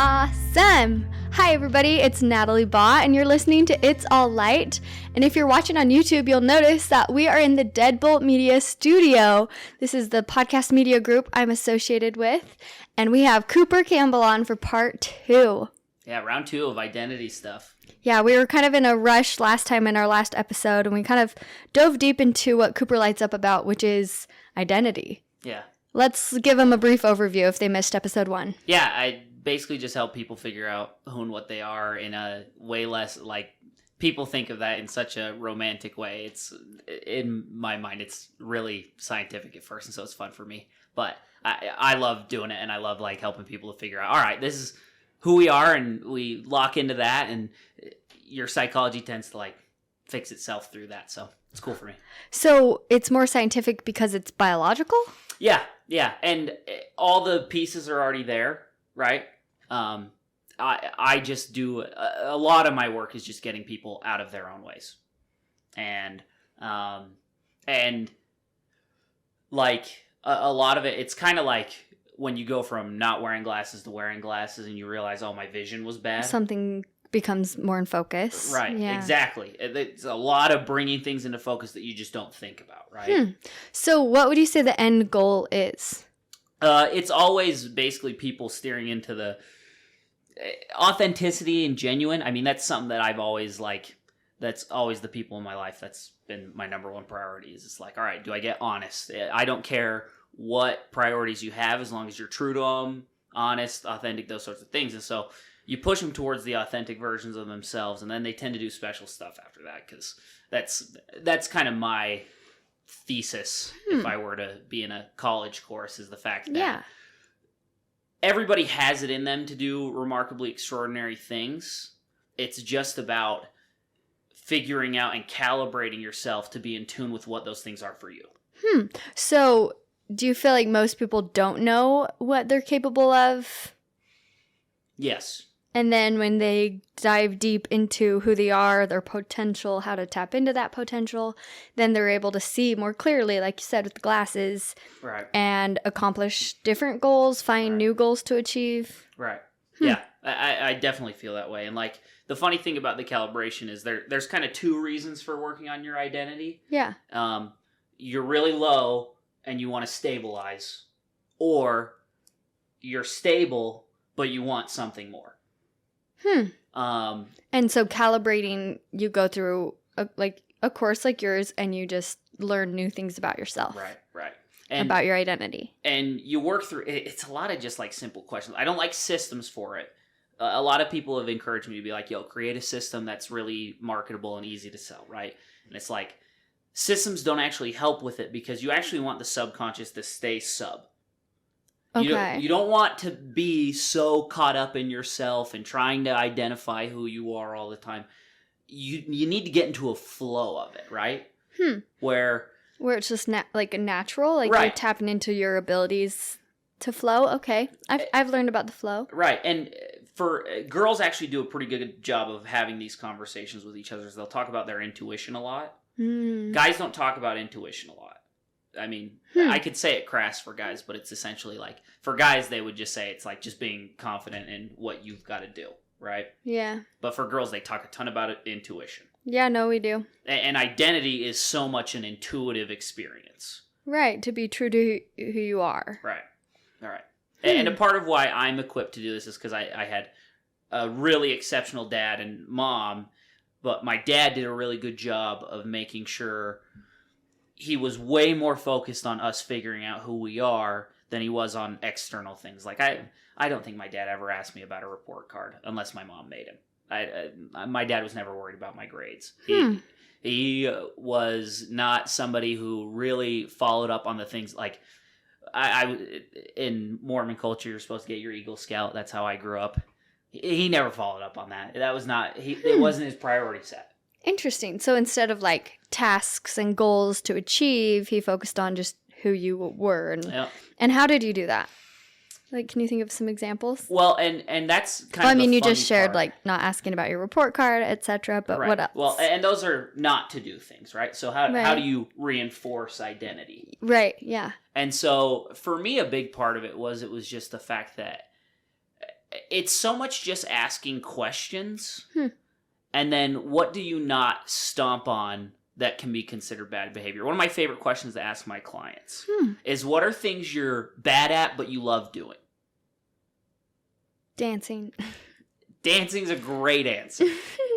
Awesome! Hi everybody, it's Natalie Baugh and you're listening to It's All Light. And if you're watching on YouTube, you'll notice that we are in the Deadbolt Media studio. This is the podcast media group I'm associated with. And we have Cooper Campbell on for part 2. Yeah, round 2 of identity stuff. Yeah, we were kind of in a rush last time in our last episode, and we kind of dove deep into what Cooper lights up about, which is identity. Yeah. Let's give them a brief overview if they missed episode 1. Yeah, I basically just help people figure out who and what they are in a way less, like, people think of that in such a romantic way. It's, in my mind, it's really scientific at first, and so it's fun for me. But I love doing it, and I love, like, helping people to figure out, all right, this is who we are, and we lock into that, and your psychology tends to, like, fix itself through that, so it's cool for me. So it's more scientific because it's biological? Yeah, and all the pieces are already there, right? I just do, a lot of my work is just getting people out of their own ways. And like, a lot of it, it's kind of like when you go from not wearing glasses to wearing glasses and you realize, oh, my vision was bad. Something becomes more in focus. Right, yeah. Exactly. It's a lot of bringing things into focus that you just don't think about, right? So what would you say the end goal is? It's always basically people steering into the authenticity and genuine. I mean, that's something that I've always, like, that's always the people in my life. That's been my number one priority is it's like, all right, do I get honest? I don't care what priorities you have as long as you're true to them, honest, authentic, those sorts of things. And so you push them towards the authentic versions of themselves, and then they tend to do special stuff after that, because that's kind of my thesis, if I were to be in a college course, is the fact that everybody has it in them to do remarkably extraordinary things. It's just about figuring out and calibrating yourself to be in tune with what those things are for you. So do you feel like most people don't know what they're capable of? Yes. And then when they dive deep into who they are, their potential, how to tap into that potential, then they're able to see more clearly, like you said, with the glasses. Right. And accomplish different goals, find new goals to achieve. Right. Yeah, I definitely feel that way. And, like, the funny thing about the calibration is there's kind of 2 reasons for working on your identity. Yeah. You're really low and you want to stabilize, or you're stable but you want something more. And so calibrating, you go through a course like yours and you just learn new things about yourself. Right. And about your identity. And you work through, it's a lot of just, like, simple questions. I don't like systems for it. A lot of people have encouraged me to be like, yo, create a system that's really marketable and easy to sell, right? And it's like, systems don't actually help with it because you actually want the subconscious to stay sub. Okay. You don't want to be so caught up in yourself and trying to identify who you are all the time. You need to get into a flow of it, right? Where it's just like a natural, like right. You're tapping into your abilities to flow. Okay, I've learned about the flow. Right, and for girls actually do a pretty good job of having these conversations with each other. They'll talk about their intuition a lot. Guys don't talk about intuition a lot. I mean, I could say it crass for guys, but it's essentially like, for guys, they would just say it's like just being confident in what you've got to do, right? Yeah. But for girls, they talk a ton about intuition. Yeah, no, we do. And identity is so much an intuitive experience. Right, to be true to who you are. Right. All right. And a part of why I'm equipped to do this is because I had a really exceptional dad and mom, but my dad did a really good job of making sure he was way more focused on us figuring out who we are than he was on external things. Like, I don't think my dad ever asked me about a report card unless my mom made him. My dad was never worried about my grades. He was not somebody who really followed up on the things, like, in Mormon culture, you're supposed to get your Eagle Scout. That's how I grew up. He never followed up on that. That was not, it wasn't his priority set. Interesting. So instead of, like, tasks and goals to achieve, he focused on just who you were. And how did you do that? Like, can you think of some examples? Well, and that's kind of, I mean, the you just shared, part. like, not asking about your report card, etc., but right. What else? Well, and those are not to do things, right? So how do you reinforce identity? Right, yeah. And so for me, a big part of it was just the fact that it's so much just asking questions. And then what do you not stomp on that can be considered bad behavior? One of my favorite questions to ask my clients is, what are things you're bad at but you love doing? Dancing. Dancing's a great answer.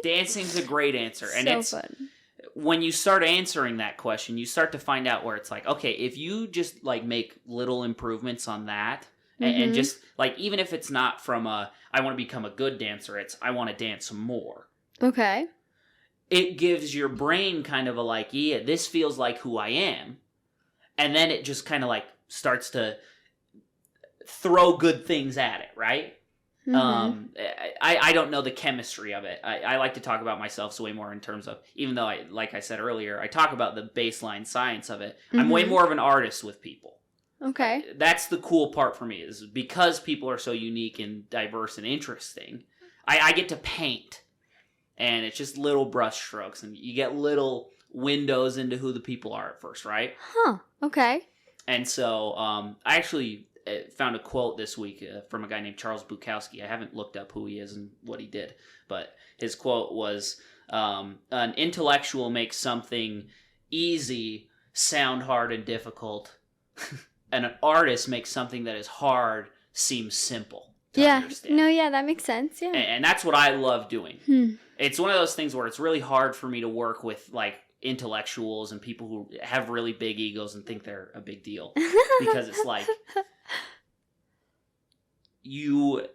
Dancing's a great answer. And so it's fun. When you start answering that question, you start to find out where it's like, okay, if you just like make little improvements on that, and just like, even if it's not from I want to become a good dancer, it's I want to dance more. Okay. It gives your brain kind of a like, yeah, this feels like who I am. And then it just kind of like starts to throw good things at it, right? I don't know the chemistry of it. I like to talk about myself way more in terms of, even though like I said earlier, I talk about the baseline science of it. I'm way more of an artist with people. Okay. That's the cool part for me, is because people are so unique and diverse and interesting, I get to paint. And it's just little brush strokes, and you get little windows into who the people are at first, right? Huh. Okay. And so I actually found a quote this week from a guy named Charles Bukowski. I haven't looked up who he is and what he did, but his quote was, an intellectual makes something easy sound hard and difficult, and an artist makes something that is hard seem simple to understand. No, yeah, that makes sense, yeah. And that's what I love doing. It's one of those things where it's really hard for me to work with, like, intellectuals and people who have really big egos and think they're a big deal. Because it's like, you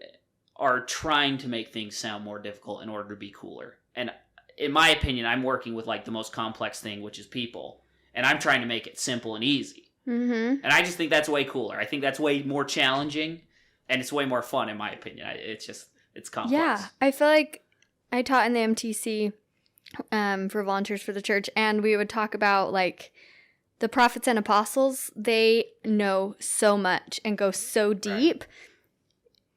are trying to make things sound more difficult in order to be cooler. And in my opinion, I'm working with, like, the most complex thing, which is people. And I'm trying to make it simple and easy. And I just think that's way cooler. I think that's way more challenging, and it's way more fun, in my opinion. It's complex. Yeah, I feel like I taught in the MTC for volunteers for the church, and we would talk about, like, the prophets and apostles. They know so much and go so deep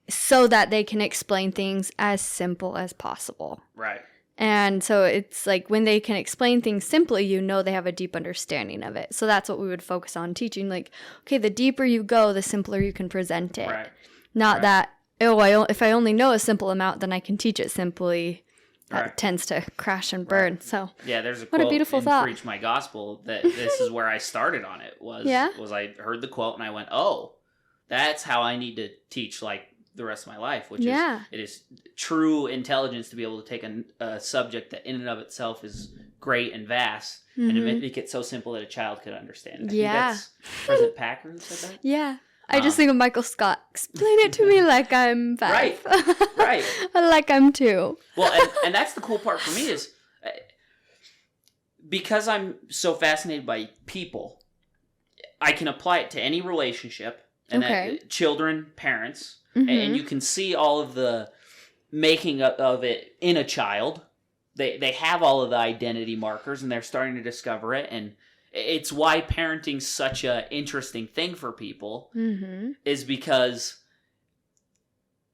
so that they can explain things as simple as possible. Right. And so it's like, when they can explain things simply, you know they have a deep understanding of it. So that's what we would focus on teaching. Like, okay, the deeper you go, the simpler you can present it. Right. Not that, if I only know a simple amount, then I can teach it simply. That tends to crash and burn. So yeah, there's a what quote a beautiful in thought. Preach My Gospel that this is where I started on it. Was I heard the quote and I went, oh, that's how I need to teach, like, the rest of my life, which is, it is true intelligence to be able to take a subject that in and of itself is great and vast and to make it so simple that a child could understand it. I think that's President Packer who said that. Yeah. I just think of Michael Scott. Explain it to me like I'm 5. Right. Like I'm 2. Well, and that's the cool part for me is, because I'm so fascinated by people, I can apply it to any relationship, and that, children, parents, and you can see all of the making of it in a child. They have all of the identity markers, and they're starting to discover it, and it's why parenting's such a interesting thing for people, is because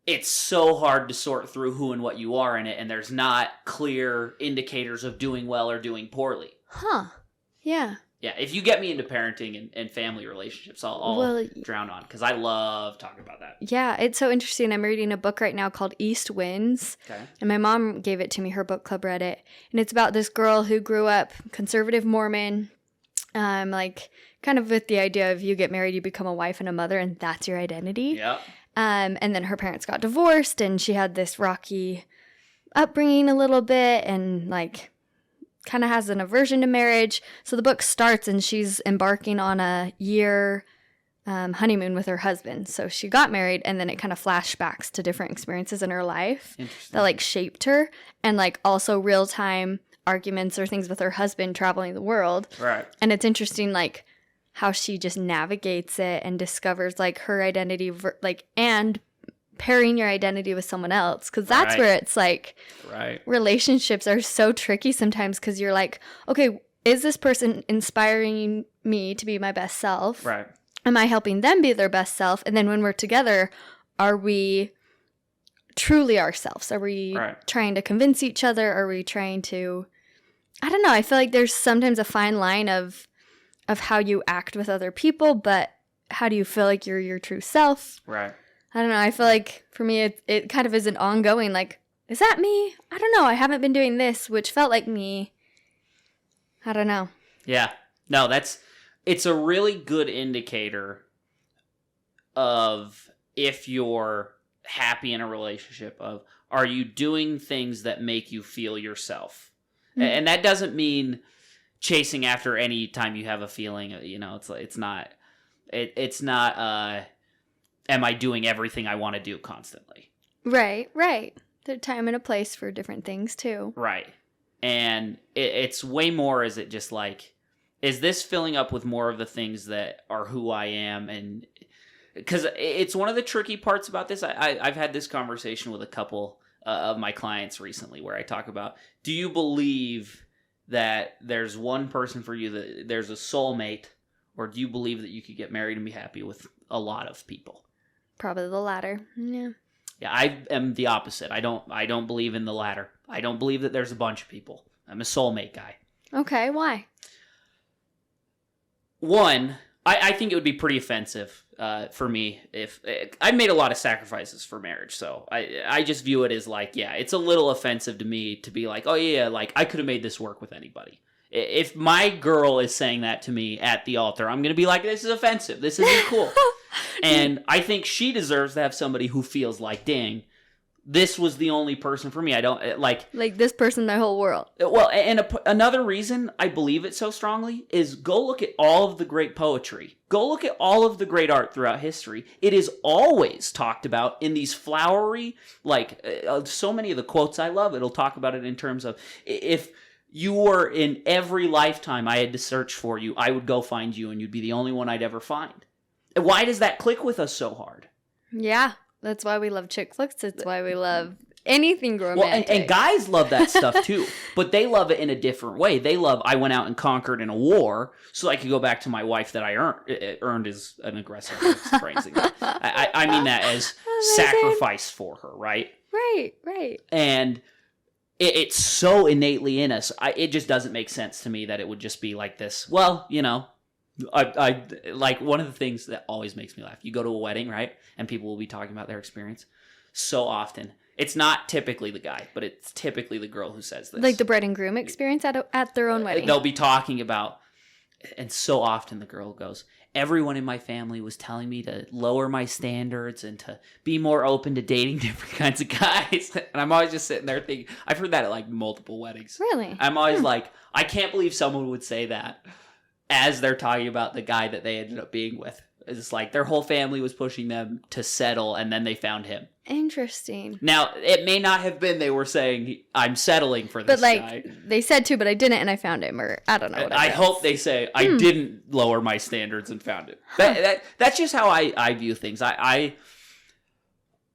it's so hard to sort through who and what you are in it, and there's not clear indicators of doing well or doing poorly. Huh. Yeah. Yeah, if you get me into parenting and family relationships, I'll drown on, because I love talking about that. Yeah, it's so interesting. I'm reading a book right now called East Winds. Okay. And my mom gave it to me. Her book club read it. And it's about this girl who grew up conservative Mormon, like, kind of with the idea of you get married, you become a wife and a mother, and that's your identity. Yeah. And then her parents got divorced, and she had this rocky upbringing a little bit, and, like, kind of has an aversion to marriage. So the book starts, and she's embarking on a year honeymoon with her husband. So she got married, and then it kind of flashbacks to different experiences in her life that, like, shaped her, and, like, also real-time arguments or things with her husband traveling the world. Right. And it's interesting, like, how she just navigates it and discovers, like, her identity, like, and pairing your identity with someone else, because that's where it's like, relationships are so tricky sometimes, because you're like, okay, is this person inspiring me to be my best self? Right. Am I helping them be their best self? And then when we're together, are we truly ourselves? Are we trying to convince each other? Are we trying to, I don't know, I feel like there's sometimes a fine line of how you act with other people, but how do you feel like you're your true self? Right. I don't know. I feel like for me, it kind of is an ongoing, like, is that me? I don't know. I haven't been doing this, which felt like me. I don't know. Yeah. No, it's a really good indicator of if you're happy in a relationship, of are you doing things that make you feel yourself? Mm-hmm. And that doesn't mean chasing after any time you have a feeling, it's not am I doing everything I want to do constantly? Right. There's a time and a place for different things too. Right. And it's way more, is it just like, is this filling up with more of the things that are who I am? And because it's one of the tricky parts about this. I've had this conversation with a couple of my clients recently where I talk about, do you believe that there's one person for you, that there's a soulmate, or do you believe that you could get married and be happy with a lot of people? Probably the latter. Yeah. Yeah, I am the opposite. I don't believe in the latter. I don't believe that there's a bunch of people. I'm a soulmate guy. Okay, why? One, I think it would be pretty offensive for me if I've made a lot of sacrifices for marriage, so I just view it as like, yeah, it's a little offensive to me to be like, oh yeah, like I could have made this work with anybody. If my girl is saying that to me at the altar, I'm going to be like, this is offensive. This isn't cool. And I think she deserves to have somebody who feels like, dang, this was the only person for me. I don't like this person, my whole world. Well, and another reason I believe it so strongly is go look at all of the great poetry. Go look at all of the great art throughout history. It is always talked about in these flowery, like so many of the quotes I love, it'll talk about it in terms of, if you were in every lifetime I had to search for you, I would go find you and you'd be the only one I'd ever find. Why does that click with us so hard? Yeah, that's why we love chick flicks. It's why we love anything romantic. Well, and guys love that stuff too, but they love it in a different way. They love, I went out and conquered in a war so I could go back to my wife that I earned is an aggressive phrasing. I mean that as sacrifice for her, right? Right. And it's so innately in us. It just doesn't make sense to me that it would just be like this. Well, I like, one of the things that always makes me laugh. You go to a wedding, right? And people will be talking about their experience. So often, it's not typically the guy, but it's typically the girl who says this. Like the bride and groom experience at their own wedding. They'll be talking about, and so often the girl goes, everyone in my family was telling me to lower my standards and to be more open to dating different kinds of guys. And I'm always just sitting there thinking, I've heard that at like multiple weddings. Really? I'm always like, I can't believe someone would say that as they're talking about the guy that they ended up being with. It's like their whole family was pushing them to settle, and then they found him. Interesting. Now, it may not have been they were saying, I'm settling for this guy. But they said to, but I didn't, and I found him, or I don't know. I hope they say, I didn't lower my standards and found him. That's just how I view things. I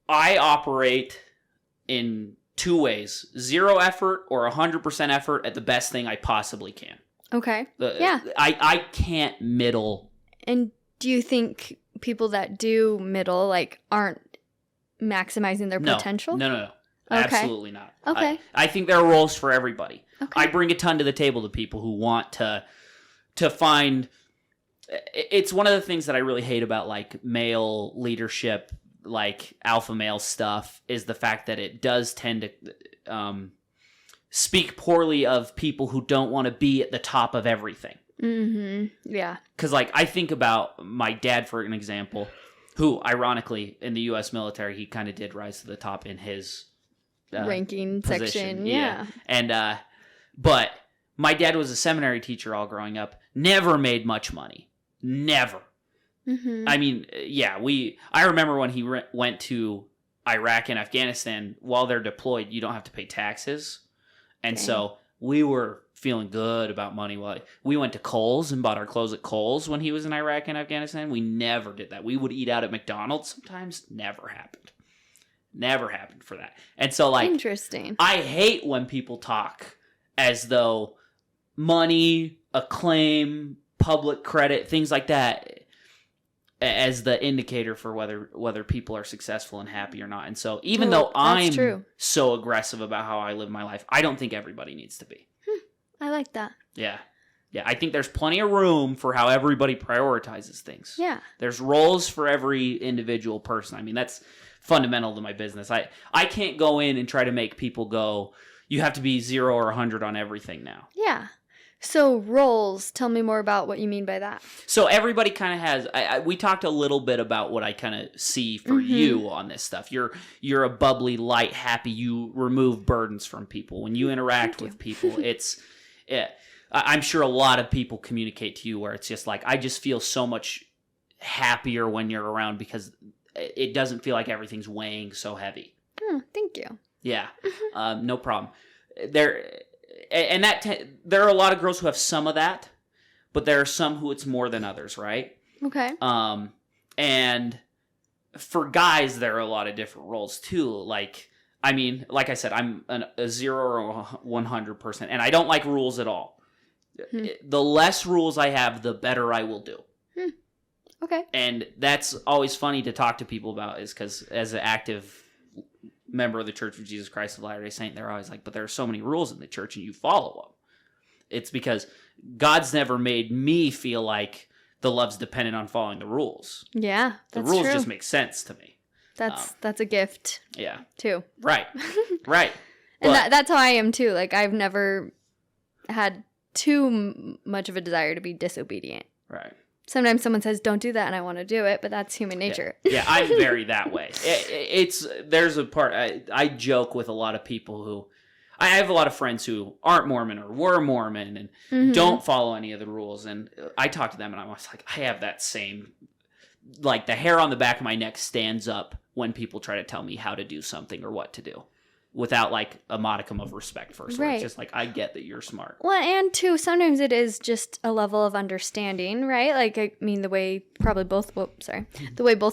operate in two ways. 0 effort or 100% effort at the best thing I possibly can. Okay. Yeah. I can't middle. And do you think people that do middle, like, aren't maximizing their potential? No. Okay. Absolutely not. Okay. I think there are roles for everybody. Okay. I bring a ton to the table to people who want to find. It's one of the things that I really hate about like male leadership, like alpha male stuff, is the fact that it does tend to speak poorly of people who don't want to be at the top of everything. Mm-hmm. Yeah. Because like I think about my dad, for an example, who ironically in the U.S. military, he kind of did rise to the top in his ranking position. section. Yeah. And but my dad was a seminary teacher all growing up. Never made much money. Never. Mm-hmm. I mean, yeah. I remember when he went to Iraq and Afghanistan. While they're deployed, you don't have to pay taxes, and so we were feeling good about money. We went to Kohl's and bought our clothes at Kohl's when he was in Iraq and Afghanistan. We never did that. We would eat out at McDonald's sometimes. Never happened for that. And so like, interesting. I hate when people talk as though money, acclaim, public credit, things like that as the indicator for whether people are successful and happy or not. And so even though I'm so aggressive about how I live my life, I don't think everybody needs to be. I like that. Yeah. Yeah, I think there's plenty of room for how everybody prioritizes things. Yeah. There's roles for every individual person. I mean, that's fundamental to my business. I can't go in and try to make people go, you have to be 0 or 100 on everything now. Yeah. So roles, tell me more about what you mean by that. So everybody kind of has. We talked a little bit about what I kind of see for you on this stuff. You're a bubbly, light, happy. You remove burdens from people when you interact with people. I'm sure a lot of people communicate to you where it's just like, I just feel so much happier when you're around because it doesn't feel like everything's weighing so heavy. Oh, thank you. Yeah, no problem. There are a lot of girls who have some of that, but there are some who it's more than others, right? Okay. And for guys, there are a lot of different roles too. Like I said, I'm a 0 or 100%, and I don't like rules at all. The less rules I have, the better I will do. Okay. And that's always funny to talk to people about, is because as an active member of the Church of Jesus Christ of Latter-day Saint, they're always like, but there are so many rules in the church and you follow them. It's because God's never made me feel like the love's dependent on following the rules. Yeah, the that's rules true. just make sense to me. That's a gift. Yeah. Too. Right. Right. And that's how I am too. Like, I've never had too much of a desire to be disobedient. Right. Sometimes someone says, don't do that, and I want to do it, but that's human nature. Yeah, I'm very that way. There's a part, I joke with a lot of people who, I have a lot of friends who aren't Mormon or were Mormon and don't follow any of the rules. And I talk to them and I'm always like, I have that same, like the hair on the back of my neck stands up when people try to tell me how to do something or what to do, without like a modicum of respect first. Right. It's just like, I get that you're smart. Well, and too, sometimes it is just a level of understanding, right? Like, I mean, the way both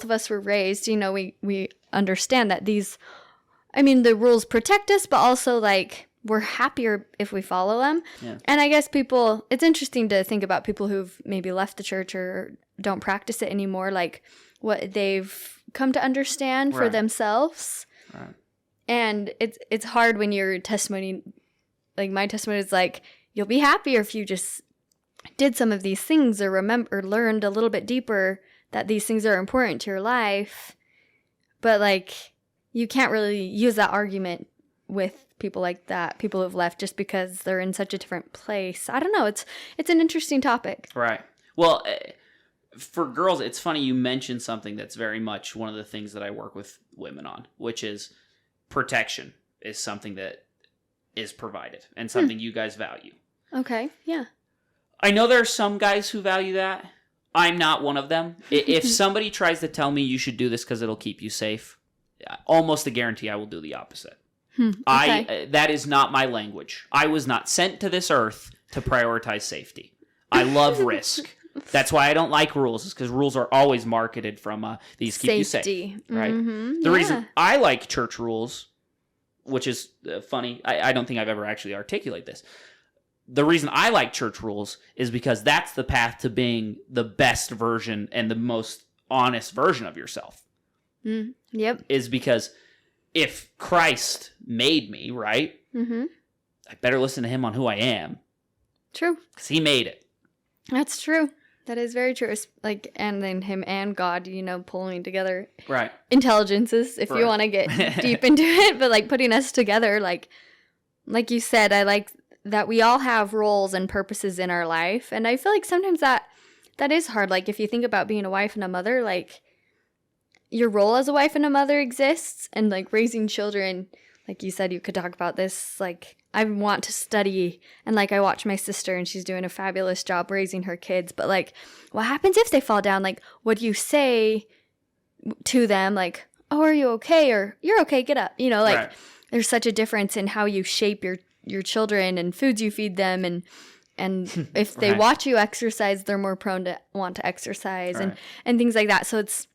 of us were raised, we understand that the rules protect us, but also like we're happier if we follow them. Yeah. And I guess it's interesting to think about people who've maybe left the church or don't practice it anymore, like what they've come to understand for themselves. Right. And it's hard when your testimony, like my testimony is like, you'll be happier if you just did some of these things or learned a little bit deeper that these things are important to your life. But like, you can't really use that argument with people like that, people who've left just because they're in such a different place. I don't know. It's an interesting topic. Right. Well, for girls, it's funny you mentioned something that's very much one of the things that I work with women on, which is protection is something that is provided and something you guys value. Okay. Yeah. I know there are some guys who value that. I'm not one of them. If somebody tries to tell me you should do this because it'll keep you safe, almost a guarantee I will do the opposite. Okay. That is not my language. I was not sent to this earth to prioritize safety. I love risk. That's why I don't like rules, is because rules are always marketed from these keep you safe. Right? The reason I like church rules, which is funny, I don't think I've ever actually articulated this. The reason I like church rules is because that's the path to being the best version and the most honest version of yourself. Yep. Is because if Christ made me, right, I better listen to him on who I am. True. Because he made it. That's true. That is very true. It's like, and then him and God, pulling together intelligences, if you want to get deep into it, but like putting us together, like you said, I like that we all have roles and purposes in our life. And I feel like sometimes that is hard. Like if you think about being a wife and a mother, like your role as a wife and a mother exists, and like raising children, like you said, you could talk about this, like I want to study, and like I watch my sister and she's doing a fabulous job raising her kids, but like what happens if they fall down? Like what do you say to them? Like, oh, are you okay? Or you're okay, get up. There's such a difference in how you shape your children and foods you feed them, and if they watch you exercise, they're more prone to want to exercise and things like that. So it's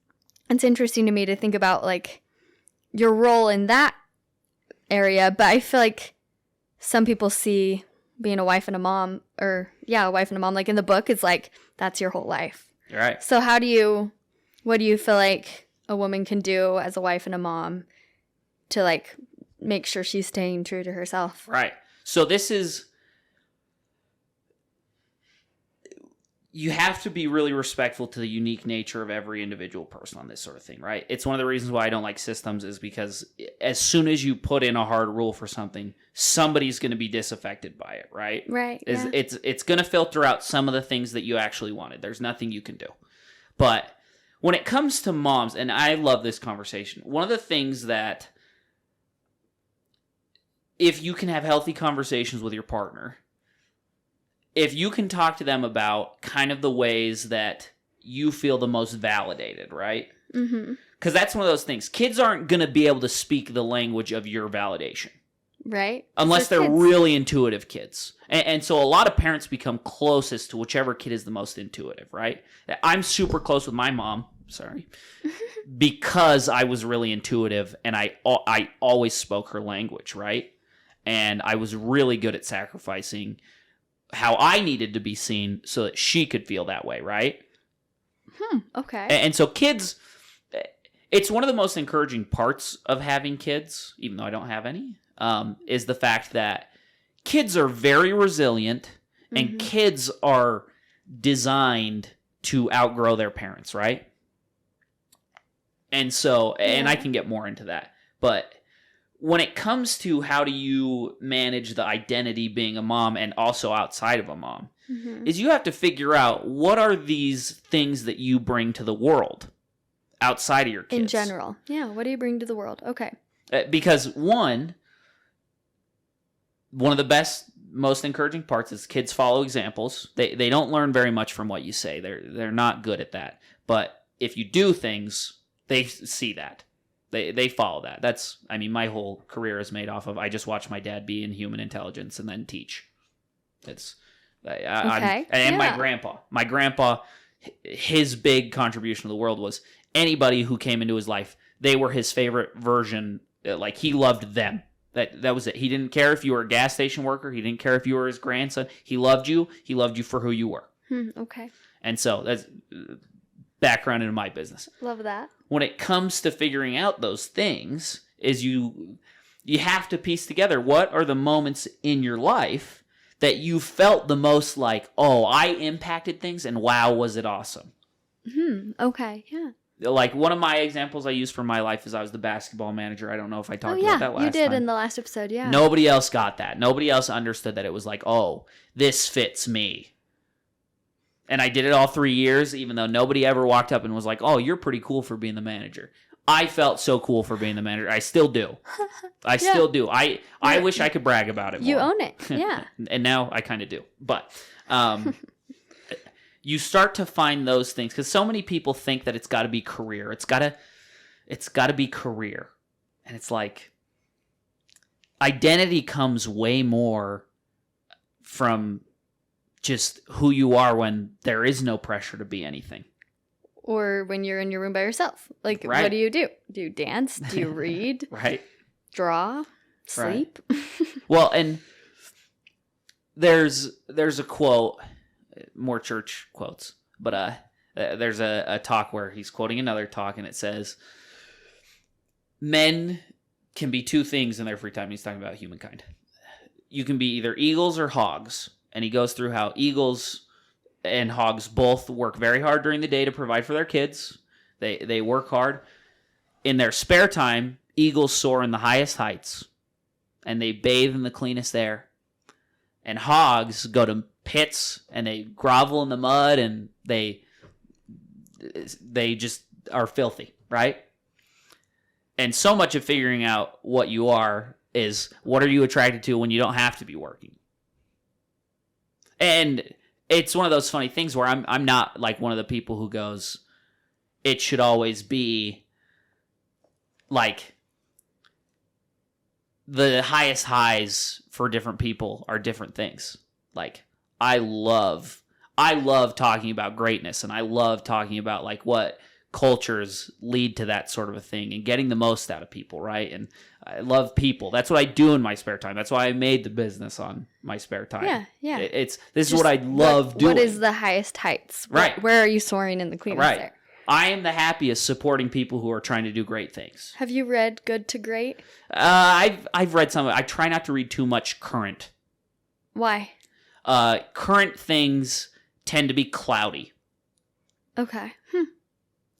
interesting to me to think about like your role in that area, but I feel like some people see being a wife and a mom, a wife and a mom, like in the book, it's like that's your whole life. Right. So what do you feel like a woman can do as a wife and a mom to like make sure she's staying true to herself? Right. So this is you have to be really respectful to the unique nature of every individual person on this sort of thing, right? It's one of the reasons why I don't like systems is because as soon as you put in a hard rule for something, somebody's going to be disaffected by it, right? Right. Yeah. It's going to filter out some of the things that you actually wanted. There's nothing you can do. But when it comes to moms, and I love this conversation, one of the things that if you can have healthy conversations with your partner, if you can talk to them about kind of the ways that you feel the most validated, right? Mm-hmm. Because that's one of those things. Kids aren't going to be able to speak the language of your validation. Right. Unless they're really intuitive kids. And so a lot of parents become closest to whichever kid is the most intuitive, right? I'm super close with my mom, because I was really intuitive and I always spoke her language, right? And I was really good at sacrificing how I needed to be seen so that she could feel that way, right? Okay. And so kids, it's one of the most encouraging parts of having kids, even though I don't have any, is the fact that kids are very resilient and kids are designed to outgrow their parents, right? And so, and I can get more into that, but when it comes to how do you manage the identity being a mom and also outside of a mom, is you have to figure out what are these things that you bring to the world outside of your kids. In general. Yeah. What do you bring to the world? Okay. Because one of the best, most encouraging parts is kids follow examples. They don't learn very much from what you say. They're not good at that. But if you do things, they see that. They follow that. My whole career is made off of I just watch my dad be in human intelligence and then teach. My grandpa. My grandpa, his big contribution to the world was anybody who came into his life, they were his favorite version. Like he loved them. That was it. He didn't care if you were a gas station worker. He didn't care if you were his grandson. He loved you. He loved you for who you were. Okay. And so that's background into my business. Love that. When it comes to figuring out those things, is you have to piece together what are the moments in your life that you felt the most like, oh, I impacted things and wow, was it awesome. Okay, yeah. Like one of my examples I use for my life is I was the basketball manager. I don't know if I talked about that last time. You did in the last episode, yeah. Nobody else got that. Nobody else understood that it was like, oh, this fits me. And I did it all 3 years, even though nobody ever walked up and was like, oh, you're pretty cool for being the manager. I felt so cool for being the manager. I still do. Still do. I wish I could brag about it more. You own it, yeah. And now I kind of do. But you start to find those things, because so many people think that it's got to be career. It's got to be career. And it's like, identity comes way more from just who you are when there is no pressure to be anything. Or when you're in your room by yourself. Like, right. What do you do? Do you dance? Do you read? Right. Draw? Sleep? Right. Well, and there's a quote, more church quotes, but there's a talk where he's quoting another talk, and it says, men can be two things in their free time. He's talking about humankind. You can be either eagles or hogs. And he goes through how eagles and hogs both work very hard during the day to provide for their kids. They work hard. In their spare time, eagles soar in the highest heights, and they bathe in the cleanest air. And hogs go to pits, and they grovel in the mud, and they just are filthy, right? And so much of figuring out what you are is what are you attracted to when you don't have to be working. And it's one of those funny things where I'm not like one of the people who goes, it should always be like the highest highs for different people are different things. Like I love talking about greatness, and I love talking about like what cultures lead to that sort of a thing and getting the most out of people, right? And I love people. That's what I do in my spare time. That's why I made the business on my spare time. Yeah. This is what I love doing. What is the highest heights? Right. Where are you soaring in the cleanest air? I am the happiest supporting people who are trying to do great things. Have you read Good to Great? I've read some of it. I try not to read too much current. Why? Current things tend to be cloudy. Okay.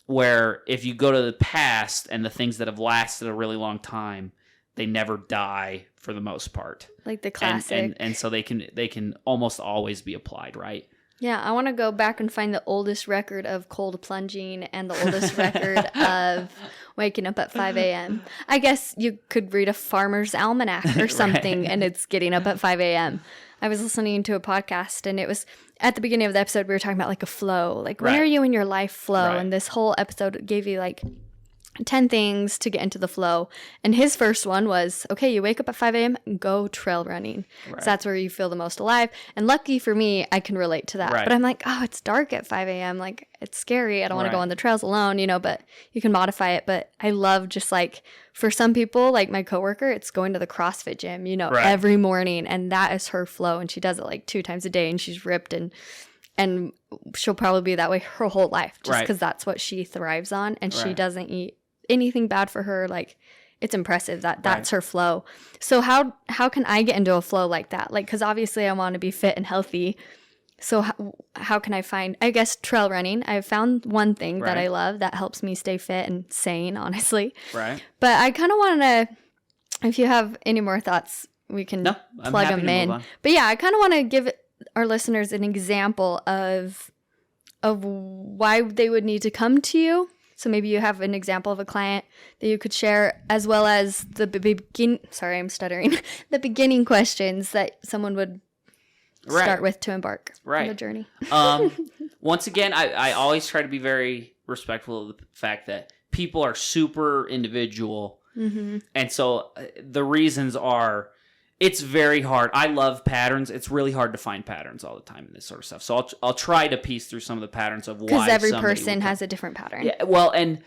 Where if you go to the past and the things that have lasted a really long time, they never die for the most part. Like the classic. And so they can almost always be applied, right? Yeah, I want to go back and find the oldest record of cold plunging and the oldest record of waking up at 5 a.m. I guess you could read a farmer's almanac or something, and it's getting up at 5 a.m. I was listening to a podcast, and it was at the beginning of the episode, we were talking about like a flow. Like, where are you in your life flow? Right. And this whole episode gave you like 10 things to get into the flow. And his first one was, okay, you wake up at 5 a.m., go trail running. Right. So that's where you feel the most alive. And lucky for me, I can relate to that. Right. But I'm like, oh, it's dark at 5 a.m. Like, it's scary. I don't want to go on the trails alone, but you can modify it. But I love just like, for some people, like my coworker, it's going to the CrossFit gym, every morning. And that is her flow. And she does it like 2 times a day, and she's ripped, and she'll probably be that way her whole life just because that's what she thrives on. And she doesn't eat anything bad for her. Like, it's impressive that's her flow. So how can I get into a flow like that? Like, because obviously I want to be fit and healthy. So how can I find, I guess, trail running? I've found one thing that I love that helps me stay fit and sane, honestly. Right. But I kind of want to, if you have any more thoughts, we can plug them in. But yeah, I kind of want to give our listeners an example of why they would need to come to you. So maybe you have an example of a client that you could share, as well as the the beginning questions that someone would start with to embark on the journey. Once again, I always try to be very respectful of the fact that people are super individual. Mm-hmm. And so the reasons are, it's very hard. I love patterns. It's really hard to find patterns all the time in this sort of stuff. So I'll try to piece through some of the patterns of why. Because every person has a different pattern. Yeah, well, and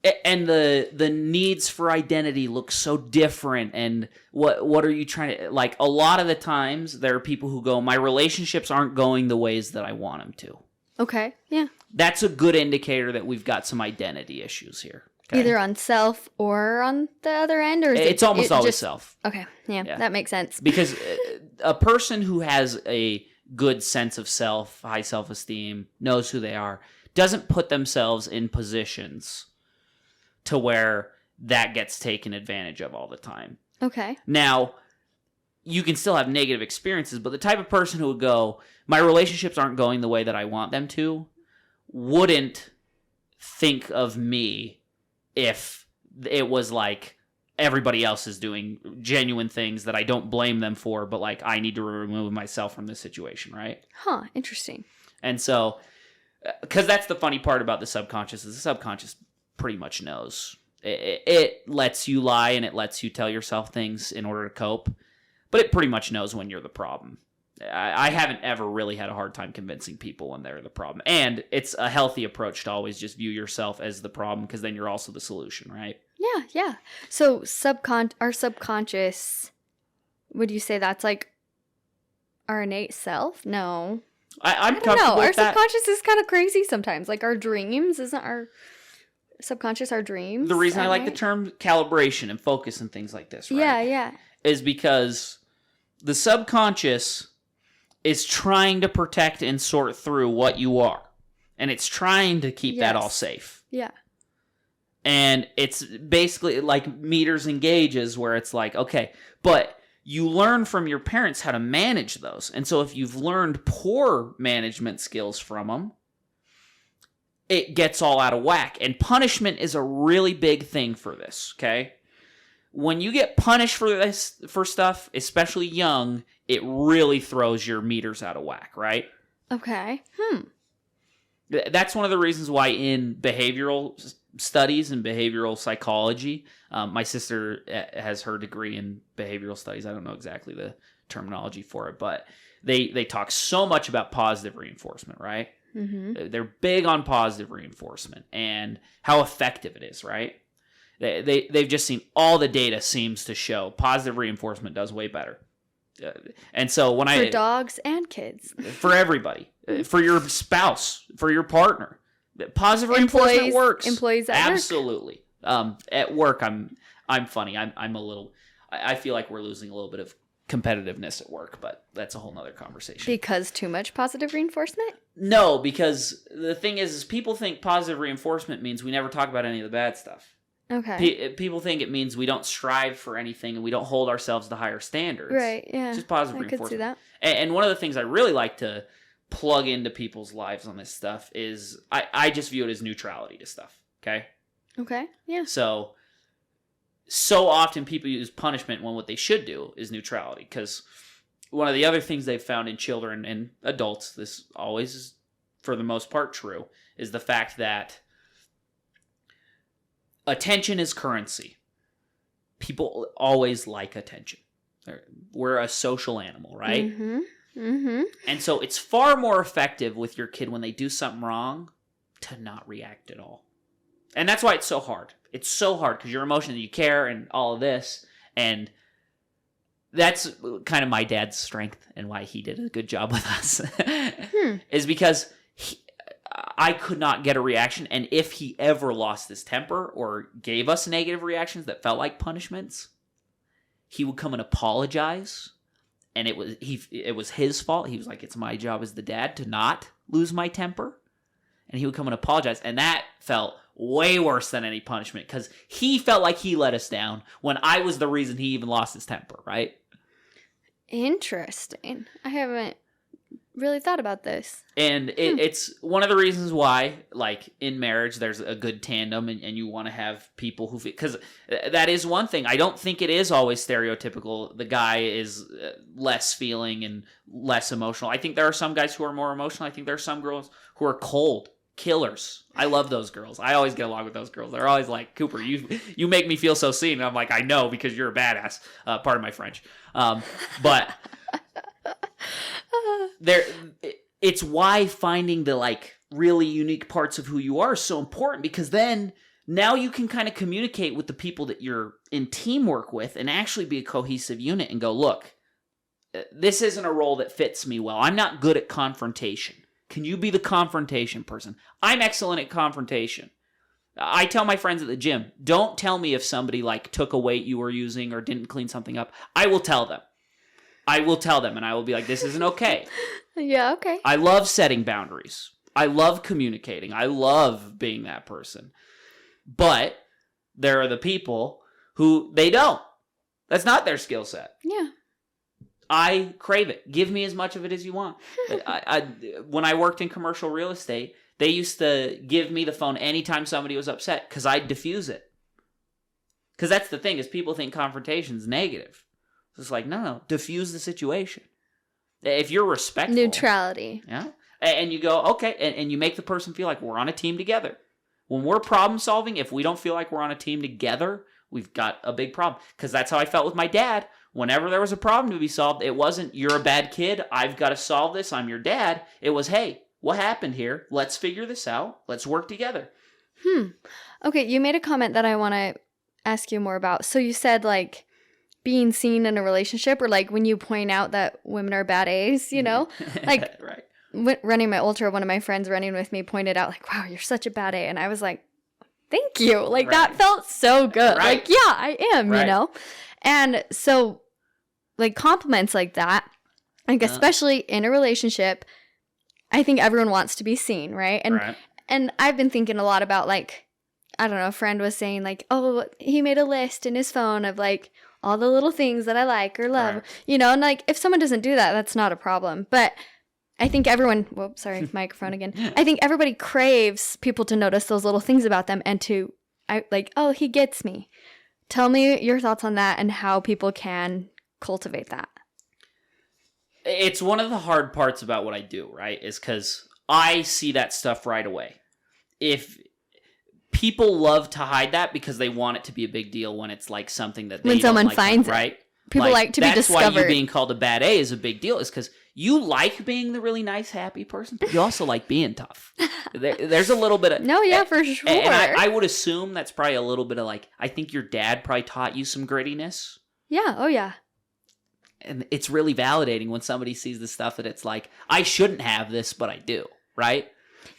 the needs for identity look so different. And what are you trying to, like, a lot of the times there are people who go, my relationships aren't going the ways that I want them to. Okay. Yeah. That's a good indicator that we've got some identity issues here. Okay. Either on self or on the other end, or it's almost always self. Okay, yeah, that makes sense. Because a person who has a good sense of self, high self-esteem, knows who they are, doesn't put themselves in positions to where that gets taken advantage of all the time. Okay. Now, you can still have negative experiences, but the type of person who would go, my relationships aren't going the way that I want them to, wouldn't think of me if it was like everybody else is doing genuine things that I don't blame them for, but like I need to remove myself from this situation, right? Huh, interesting. And so, because that's the funny part about the subconscious, is the subconscious pretty much knows. It lets you lie and it lets you tell yourself things in order to cope, but it pretty much knows when you're the problem. I haven't ever really had a hard time convincing people when they're the problem. And it's a healthy approach to always just view yourself as the problem, because then you're also the solution, right? Yeah. So our subconscious, would you say that's like our innate self? No. I'm I don't know. Our that. Subconscious is kind of crazy sometimes. Like our dreams, isn't our subconscious our dreams? The reason I like the term calibration and focus and things like this, right? Yeah. Is because the subconscious is trying to protect and sort through what you are. And it's trying to keep that all safe. Yeah. And it's basically like meters and gauges, where it's like, okay, but you learn from your parents how to manage those. And so if you've learned poor management skills from them, it gets all out of whack. And punishment is a really big thing for this, okay? When you get punished for stuff, especially young, it really throws your meters out of whack, right? Okay. That's one of the reasons why in behavioral studies and behavioral psychology, my sister has her degree in behavioral studies. I don't know exactly the terminology for it, but they talk so much about positive reinforcement, right? Mm-hmm. They're big on positive reinforcement and how effective it is, right? They've just seen all the data seems to show positive reinforcement does way better. And so for dogs and kids, for everybody, for your spouse, for your partner, positive reinforcement works. Employees at absolutely. At work, I'm funny. I'm a little. I feel like we're losing a little bit of competitiveness at work, but that's a whole nother conversation. Because too much positive reinforcement? No, because the thing is people think positive reinforcement means we never talk about any of the bad stuff. Okay. People think it means we don't strive for anything and we don't hold ourselves to higher standards. Right, yeah. It's just positive I reinforcement. could see that. And one of the things I really like to plug into people's lives on this stuff is I just view it as neutrality to stuff, okay? Okay, yeah. So often people use punishment when what they should do is neutrality, because one of the other things they've found in children and adults, this always is for the most part true, is the fact that attention is currency. People always like attention. We're a social animal, right? Mm-hmm. Mm-hmm. And so it's far more effective with your kid when they do something wrong to not react at all. And that's why it's so hard. It's so hard because you're emotional, you care, and all of this. And that's kind of my dad's strength and why he did a good job with us. Is because I could not get a reaction. And if he ever lost his temper or gave us negative reactions that felt like punishments, he would come and apologize. And it was his fault. He was like, it's my job as the dad to not lose my temper. And he would come and apologize. And that felt way worse than any punishment because he felt like he let us down when I was the reason he even lost his temper, right? Interesting. I haven't really thought about this. And it's one of the reasons why, like, in marriage, there's a good tandem and you want to have people who... Because that is one thing. I don't think it is always stereotypical. The guy is less feeling and less emotional. I think there are some guys who are more emotional. I think there are some girls who are cold. Killers. I love those girls. I always get along with those girls. They're always like, Cooper, you make me feel so seen. And I'm like, I know, because you're a badass. Pardon my French. But it's why finding the like really unique parts of who you are is so important, because then now you can kind of communicate with the people that you're in teamwork with and actually be a cohesive unit and go, look, this isn't a role that fits me well. I'm not good at confrontation. Can you be the confrontation person? I'm excellent at confrontation. I tell my friends at the gym, don't tell me if somebody like took a weight you were using or didn't clean something up. I will tell them. And I will be like, this isn't okay. Yeah, okay. I love setting boundaries. I love communicating. I love being that person. But there are the people who they don't. That's not their skill set. Yeah. I crave it. Give me as much of it as you want. When I worked in commercial real estate, they used to give me the phone anytime somebody was upset because I'd diffuse it. Because that's the thing, is people think confrontation is negative. So it's like, no, diffuse the situation. If you're respectful. Neutrality. Yeah. And you go, okay, and you make the person feel like we're on a team together. When we're problem solving, if we don't feel like we're on a team together, we've got a big problem. Because that's how I felt with my dad. Whenever there was a problem to be solved, it wasn't, you're a bad kid, I've got to solve this, I'm your dad. It was, hey, what happened here? Let's figure this out. Let's work together. Okay, you made a comment that I want to ask you more about. So you said, like, being seen in a relationship, or like when you point out that women are bad A's, you know? Like, right. Running my ultra, one of my friends running with me pointed out, like, wow, you're such a bad A. And I was like, thank you. Like, that felt so good. Right. Like, yeah, I am, you know? And so, like, compliments like that, like, especially in a relationship, I think everyone wants to be seen, right? And I've been thinking a lot about, like, I don't know, a friend was saying, like, oh, he made a list in his phone of, like, all the little things that I like or love, you know? And, like, if someone doesn't do that, that's not a problem. But I think everyone, whoops, sorry, microphone again. I think everybody craves people to notice those little things about them and to, like, oh, he gets me. Tell me your thoughts on that and how people can cultivate that. It's one of the hard parts about what I do, right? Is because I see that stuff right away. If people love to hide that because they want it to be a big deal when it's like something that they when someone don't like, finds right? It. People like to be discovered. That's why you being called a bad A is a big deal. Is because you like being the really nice, happy person, but you also like being tough. There's a little bit of... No, yeah, for sure. And I would assume that's probably a little bit of like, I think your dad probably taught you some grittiness. Yeah, oh yeah. And it's really validating when somebody sees the stuff that it's like, I shouldn't have this, but I do, right?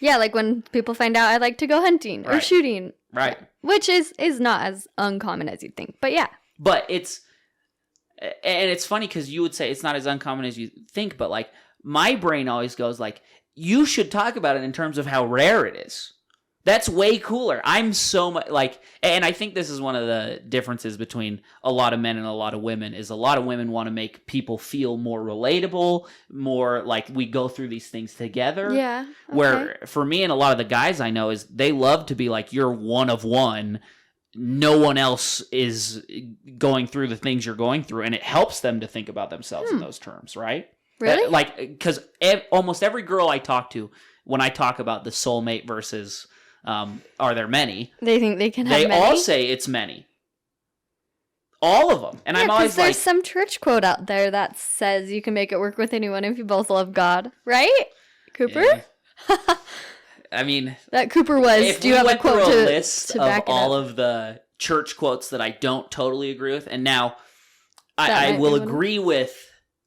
Yeah, like when people find out I like to go hunting or shooting. Right. Which is not as uncommon as you'd think, but yeah. But it's... And it's funny because you would say it's not as uncommon as you think, but like my brain always goes like, you should talk about it in terms of how rare it is. That's way cooler. I'm so much like, and I think this is one of the differences between a lot of men and a lot of women is a lot of women want to make people feel more relatable, more like we go through these things together. Yeah. Okay. Where for me and a lot of the guys I know is they love to be like, you're one of one. No one else is going through the things you're going through, and it helps them to think about themselves in those terms, right? Really? Like, because almost every girl I talk to, when I talk about the soulmate versus are there many, They think they can have they many? all say it's many. All of them. And I'm always like... there's some church quote out there that says you can make it work with anyone if you both love God. Right? Cooper? Yeah. I mean... That Cooper was... If do you have a quote through a to list to of back it all up? of the church quotes that I don't totally agree with, and now That I might will be one. agree with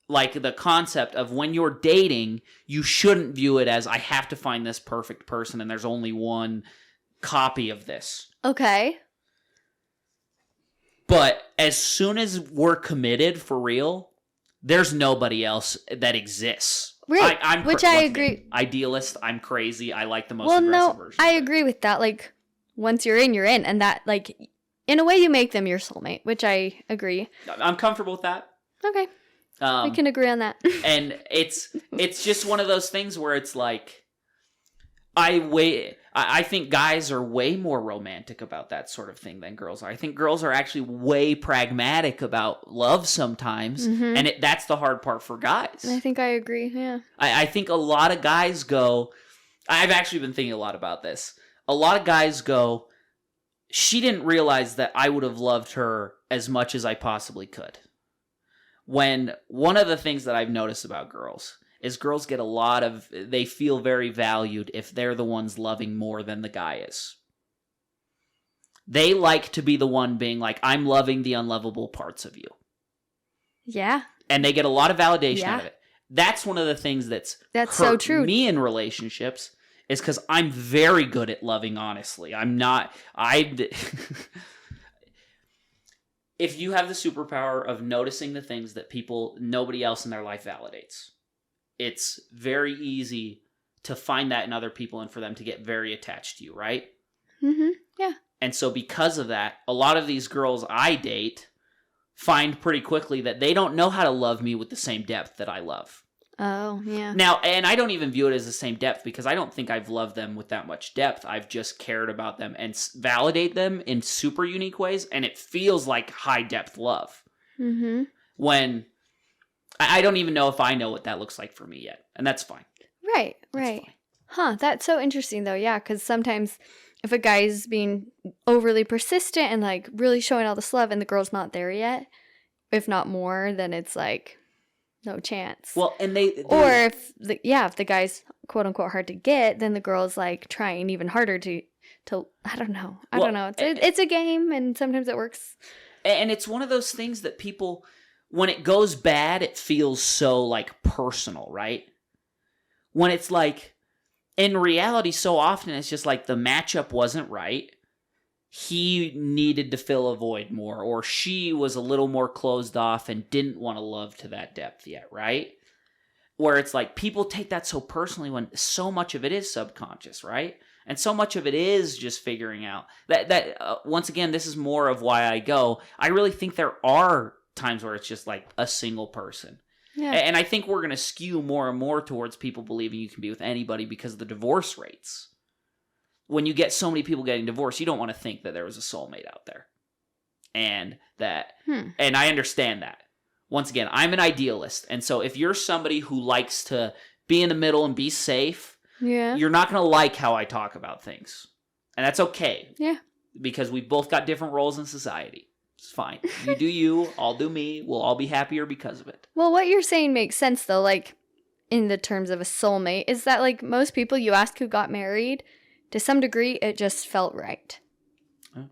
like the concept of when you're dating, you shouldn't view it as I have to find this perfect person and there's only one copy of this. Okay. But as soon as we're committed for real, there's nobody else that exists. Right. I'm Which I once agree. again, idealist. I'm crazy. I like the most Well, aggressive no, version. I agree with that. Like, once you're in, you're in. And that, like, in a way, you make them your soulmate, which I agree. I'm comfortable with that. Okay. We can agree on that. And it's just one of those things where it's like, I think guys are way more romantic about that sort of thing than girls are. I think girls are actually way pragmatic about love sometimes, and that's the hard part for guys. I think I agree, yeah. I think a lot of guys go, I've actually been thinking a lot about this. A lot of guys go, she didn't realize that I would have loved her as much as I possibly could. When one of the things that I've noticed about girls is girls get they feel very valued if they're the ones loving more than the guy is. They like to be the one being like, I'm loving the unlovable parts of you. Yeah. And they get a lot of validation out of it. That's one of the things that's so true. Me in relationships is because I'm very good at loving honestly. If you have the superpower of noticing the things that nobody else in their life validates, it's very easy to find that in other people and for them to get very attached to you, right? Mm-hmm. Yeah. And so because of that, a lot of these girls I date find pretty quickly that they don't know how to love me with the same depth that I love. Oh, yeah. Now, and I don't even view it as the same depth because I don't think I've loved them with that much depth. I've just cared about them and validate them in super unique ways, and it feels like high depth love. Mm-hmm. When I don't even know if I know what that looks like for me yet, and that's fine. Right. Huh, that's so interesting though, yeah, because sometimes if a guy's being overly persistent and like really showing all this love and the girl's not there yet, if not more, then it's like no chance. Well, and or if the guy's quote unquote hard to get, then the girl's like trying even harder to I don't know. It's a game, and sometimes it works. And it's one of those things that people, when it goes bad, it feels so like personal, right? When it's like, in reality, so often it's just like the matchup wasn't right. He needed to fill a void more, or she was a little more closed off and didn't want to love to that depth yet, right? Where it's like people take that so personally when so much of it is subconscious, right? And so much of it is just figuring out that once again, this is more of why I really think there are times where it's just like a single person. Yeah. And I think we're going to skew more and more towards people believing you can be with anybody because of the divorce rates. When you get so many people getting divorced, you don't want to think that there was a soulmate out there. And and I understand that. Once again, I'm an idealist. And so if you're somebody who likes to be in the middle and be safe, you're not going to like how I talk about things. And that's okay. Yeah. Because we've both got different roles in society. It's fine. You do you, I'll do me. We'll all be happier because of it. Well, what you're saying makes sense, though, like, in the terms of a soulmate, is that, like, most people you ask who got married, to some degree, it just felt right. Oh.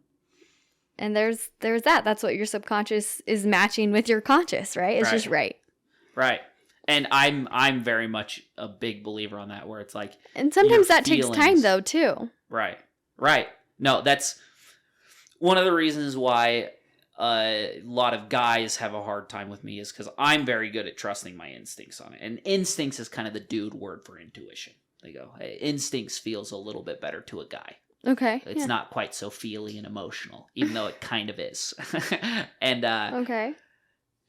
And there's that. That's what your subconscious is matching with your conscious, right? It's just right. Right. And I'm very much a big believer on that, where it's like... And sometimes that takes time, though, too. Right. No, that's one of the reasons why a lot of guys have a hard time with me is because I'm very good at trusting my instincts on it. And instincts is kind of the dude word for intuition. They go, hey, instincts feels a little bit better to a guy. Okay. It's not quite so feely and emotional, even though it kind of is. And okay.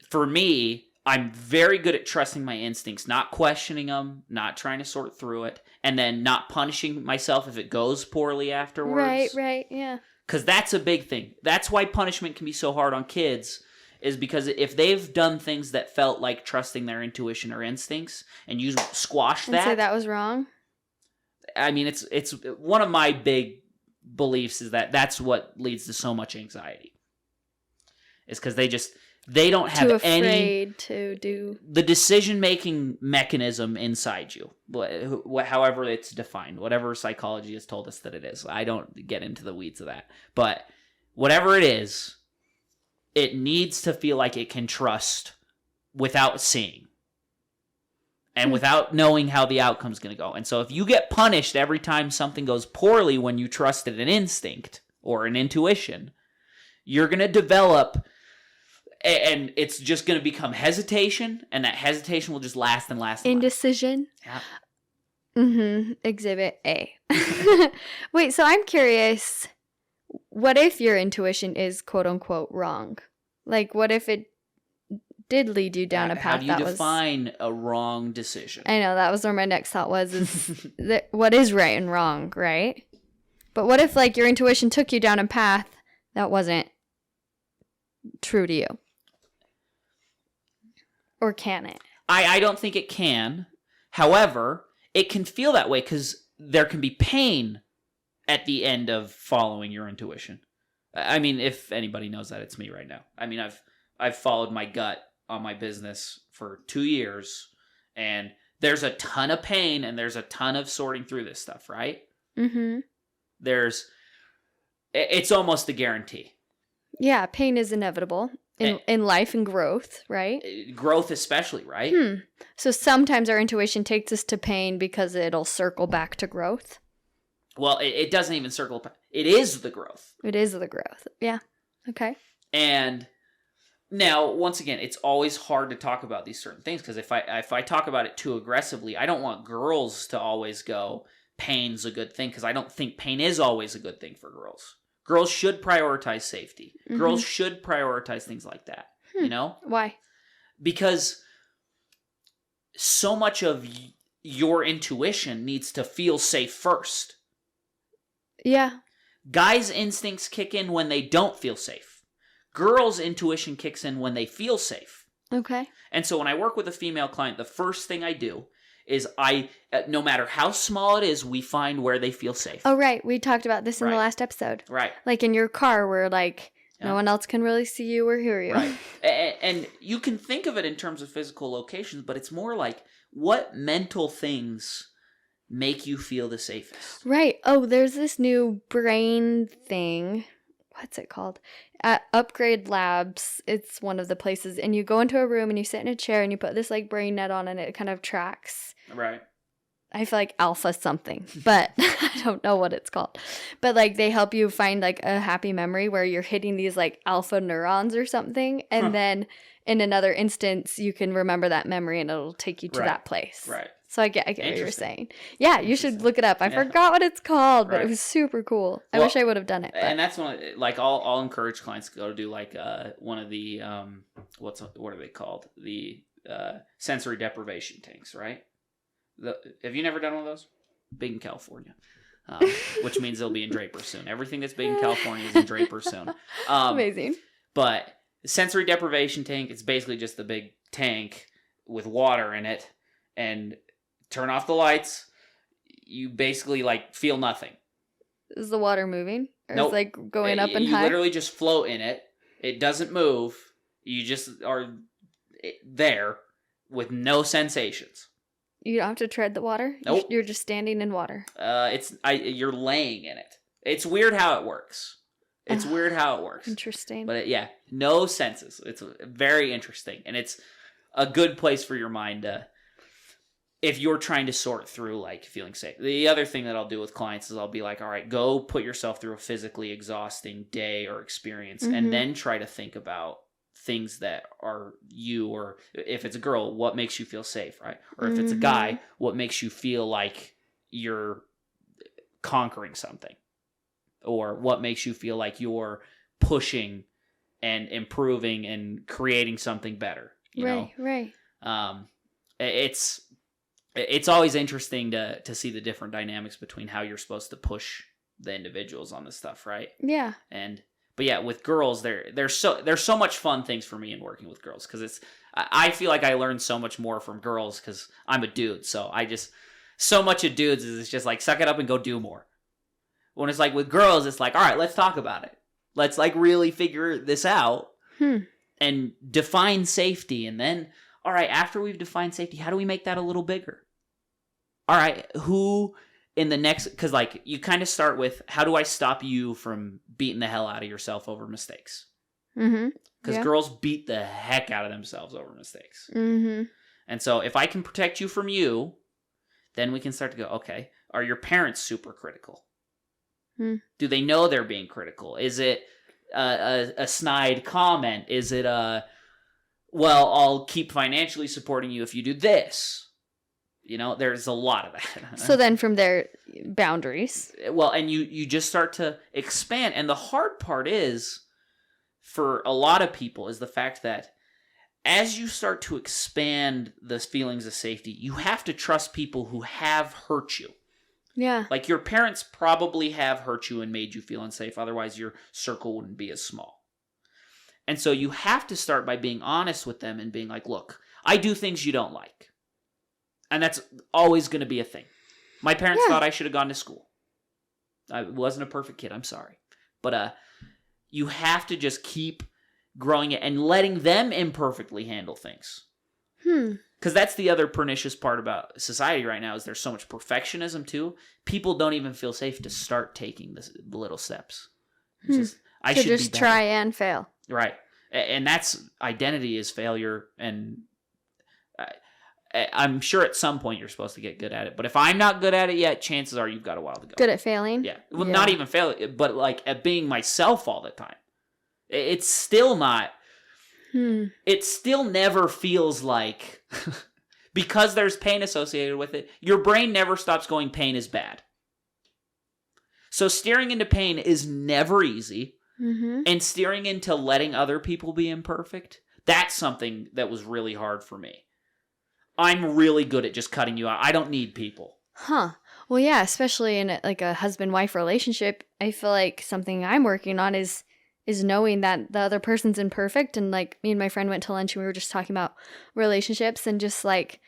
For me, I'm very good at trusting my instincts, not questioning them, not trying to sort through it, and then not punishing myself if it goes poorly afterwards. Right, yeah. Because that's a big thing. That's why punishment can be so hard on kids, is because if they've done things that felt like trusting their intuition or instincts, and you squash that... And say that was wrong? I mean, it's one of my big beliefs is that that's what leads to so much anxiety. Is because they don't have too afraid to do the decision-making mechanism inside you, however it's defined, whatever psychology has told us that it is. I don't get into the weeds of that. But whatever it is, it needs to feel like it can trust without seeing and without knowing how the outcome's going to go. And so if you get punished every time something goes poorly when you trusted an instinct or an intuition, you're going to develop... And it's just going to become hesitation, and that hesitation will just last and last. Indecision? Yeah. Mm-hmm. Exhibit A. Wait, so I'm curious, what if your intuition is quote-unquote wrong? Like, what if it did lead you down a path that was... How do you define a wrong decision? I know, that was where my next thought was, is what is right and wrong, right? But what if, like, your intuition took you down a path that wasn't true to you? Or can it? I don't think it can. However, it can feel that way because there can be pain at the end of following your intuition. I mean, if anybody knows that, it's me right now. I mean, I've followed my gut on my business for 2 years, and there's a ton of pain and there's a ton of sorting through this stuff, right? Mm-hmm. It's almost a guarantee. Yeah, pain is inevitable. In life and growth, right? Growth especially, right? So sometimes our intuition takes us to pain because it'll circle back to growth. Well, it doesn't even circle back. It is the growth. It is the growth. Yeah. Okay. And now, once again, it's always hard to talk about these certain things because if I talk about it too aggressively, I don't want girls to always go, pain's a good thing, because I don't think pain is always a good thing for girls. Girls should prioritize safety. Mm-hmm. Girls should prioritize things like that, you know? Why? Because so much of your intuition needs to feel safe first. Yeah. Guys' instincts kick in when they don't feel safe. Girls' intuition kicks in when they feel safe. Okay. And so when I work with a female client, the first thing I do is no matter how small it is, we find where they feel safe. Oh, right. We talked about this in the last episode. Right. Like in your car where like no one else can really see you or hear you. Right. And you can think of it in terms of physical locations, but it's more like what mental things make you feel the safest. Right. Oh, there's this new brain thing. What's it called? At Upgrade Labs, it's one of the places, and you go into a room and you sit in a chair and you put this like brain net on and it kind of tracks. Right. I feel like alpha something, but I don't know what it's called. But like they help you find like a happy memory where you're hitting these like alpha neurons or something, and then in another instance you can remember that memory and it'll take you to that place. Right. So I get what you're saying. Yeah, you should look it up. I forgot what it's called, but it was super cool. I wish I would have done it. But. And that's one. Like I'll encourage clients to go to do like one of the what are they called? The sensory deprivation tanks, right? Have you never done one of those? Big in California, which means they'll be in Draper soon. Everything that's big in California is in Draper soon. Amazing. But the sensory deprivation tank, it's basically just a big tank with water in it, and turn off the lights, you basically like feel nothing. Is the water moving? Or nope. Is like going up and high? You literally just float in it. It doesn't move. You just are there with no sensations. You don't have to tread the water? Nope. You're just standing in water. You're laying in it. It's weird how it works. Interesting. But no senses. It's very interesting. And it's a good place for your mind to if you're trying to sort through like feeling safe. The other thing that I'll do with clients is I'll be like, all right, go put yourself through a physically exhausting day or experience, and then try to think about things that are you, or if it's a girl, what makes you feel safe, right? Or if it's a guy, what makes you feel like you're conquering something, or what makes you feel like you're pushing and improving and creating something better, you know? Right. It's always interesting to see the different dynamics between how you're supposed to push the individuals on this stuff, right? Yeah. But yeah, with girls, there's so much fun things for me in working with girls, because I feel like I learn so much more from girls because I'm a dude. So so much of dudes is it's just like, suck it up and go do more. When it's like with girls, it's like, all right, let's talk about it. Let's like really figure this out and define safety. And then, all right, after we've defined safety, how do we make that a little bigger? All right, who in the next, because like you kind of start with, how do I stop you from beating the hell out of yourself over mistakes? Because girls beat the heck out of themselves over mistakes. And so if I can protect you from you, then we can start to go, okay, are your parents super critical? Do they know they're being critical? Is it a snide comment? Is it well, I'll keep financially supporting you if you do this? You know, there's a lot of that. So then from there, boundaries. Well, and you just start to expand. And the hard part is, for a lot of people, is the fact that as you start to expand the feelings of safety, you have to trust people who have hurt you. Yeah. Like your parents probably have hurt you and made you feel unsafe. Otherwise, your circle wouldn't be as small. And so you have to start by being honest with them and being like, look, I do things you don't like. And that's always going to be a thing. My parents thought I should have gone to school. I wasn't a perfect kid. I'm sorry. But you have to just keep growing it and letting them imperfectly handle things. Because that's the other pernicious part about society right now, is there's so much perfectionism too. People don't even feel safe to start taking the little steps. Just, I should just try and fail. Right. And that's, identity is failure. And I'm sure at some point you're supposed to get good at it. But if I'm not good at it yet, chances are you've got a while to go. Good at failing? Yeah. Well, not even failing, but like at being myself all the time. It's still not... It still never feels like, because there's pain associated with it, your brain never stops going, pain is bad. So steering into pain is never easy. And steering into letting other people be imperfect, that's something that was really hard for me. I'm really good at just cutting you out. I don't need people. Well, yeah, especially in like a husband-wife relationship, I feel like something I'm working on is knowing that the other person's imperfect. And like me and my friend went to lunch and we were just talking about relationships, and just like,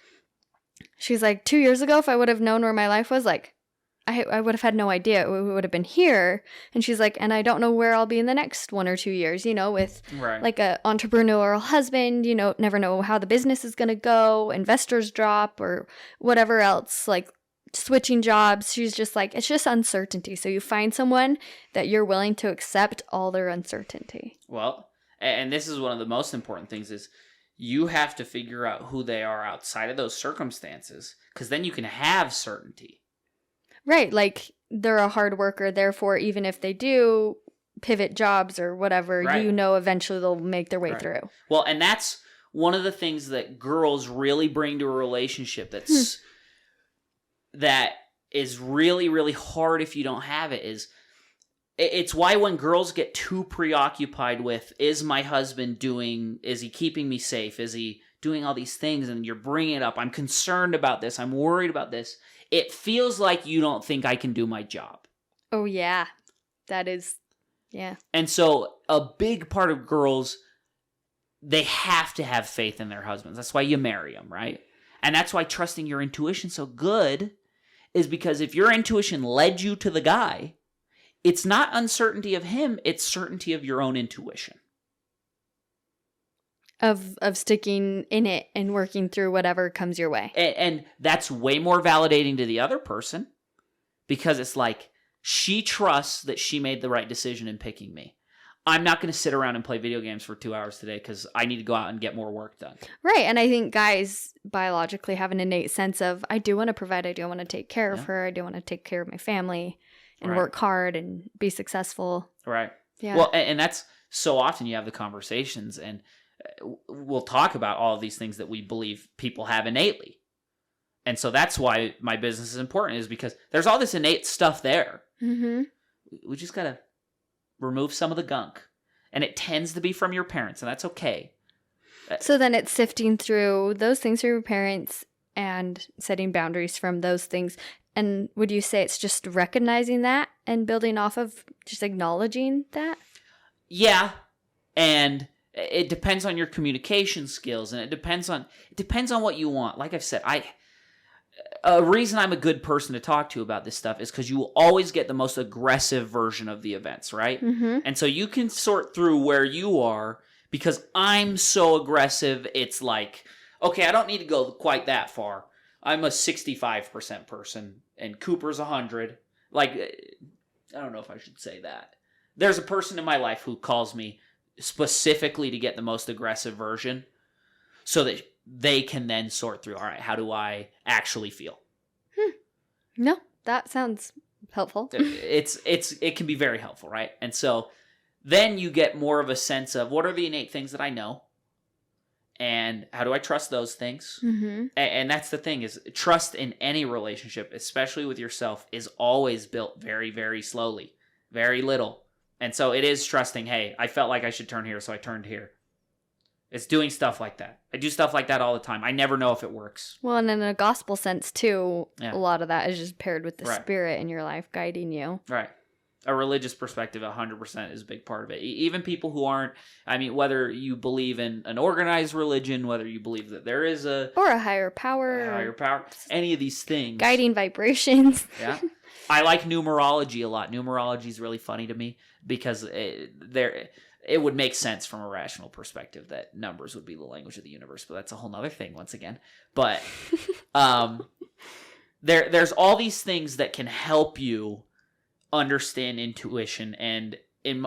she's like, 2 years ago, if I would have known where my life was, like, I would have had no idea. We would have been here. And she's like, and I don't know where I'll be in the next 1 or 2 years, you know, with like a entrepreneurial husband, you know, never know how the business is going to go, investors drop or whatever else, like switching jobs. She's just like, it's just uncertainty. So you find someone that you're willing to accept all their uncertainty. Well, and this is one of the most important things, is you have to figure out who they are outside of those circumstances, because then you can have certainty. Right. Like they're a hard worker. Therefore, even if they do pivot jobs or whatever, you know, eventually they'll make their way through. Well, and that's one of the things that girls really bring to a relationship that is really, really hard if you don't have it. It's why when girls get too preoccupied with, is my husband is he keeping me safe? Is he doing all these things? And you're bringing it up. I'm concerned about this. I'm worried about this. It feels like you don't think I can do my job. Oh, yeah. That is, yeah. And so a big part of girls, they have to have faith in their husbands. That's why you marry them, right? And that's why trusting your intuition so good, is because if your intuition led you to the guy, it's not uncertainty of him, it's certainty of your own intuition. Of sticking in it and working through whatever comes your way. And that's way more validating to the other person, because it's like, she trusts that she made the right decision in picking me. I'm not going to sit around and play video games for 2 hours today because I need to go out and get more work done. Right. And I think guys biologically have an innate sense of, I do want to provide, I do want to take care of her, I do want to take care of my family and work hard and be successful. Right. Yeah. Well, and that's so often you have the conversations and we'll talk about all of these things that we believe people have innately. And so that's why my business is important, is because there's all this innate stuff there. Mm-hmm. We just got to remove some of the gunk. And it tends to be from your parents, and that's okay. So then it's sifting through those things from your parents and setting boundaries from those things. And would you say it's just recognizing that and building off of just acknowledging that? Yeah. And it depends on your communication skills, and it depends on what you want. Like I've said, a reason I'm a good person to talk to about this stuff is because you will always get the most aggressive version of the events, right? Mm-hmm. And so you can sort through where you are, because I'm so aggressive, it's like, okay, I don't need to go quite that far. I'm a 65% person, and Cooper's 100. Like, I don't know if I should say that. There's a person in my life who calls me specifically to get the most aggressive version so that they can then sort through, all right, how do I actually feel? No, that sounds helpful. It can be very helpful, right? And so then you get more of a sense of what are the innate things that I know, and how do I trust those things? Mm-hmm. And that's the thing, is trust in any relationship, especially with yourself, is always built very, very slowly, very little. And so it is trusting, hey, I felt like I should turn here, so I turned here. It's doing stuff like that. I do stuff like that all the time. I never know if it works. Well, and in a gospel sense, too, a lot of that is just paired with the Spirit in your life guiding you. Right. A religious perspective, 100% is a big part of it. Even people who aren't, I mean, whether you believe in an organized religion, whether you believe that there is or a higher power. Any of these things. Guiding vibrations. Yeah. I like numerology a lot. Numerology is really funny to me because it would make sense from a rational perspective that numbers would be the language of the universe, but that's a whole nother thing once again. But there's all these things that can help you understand intuition. And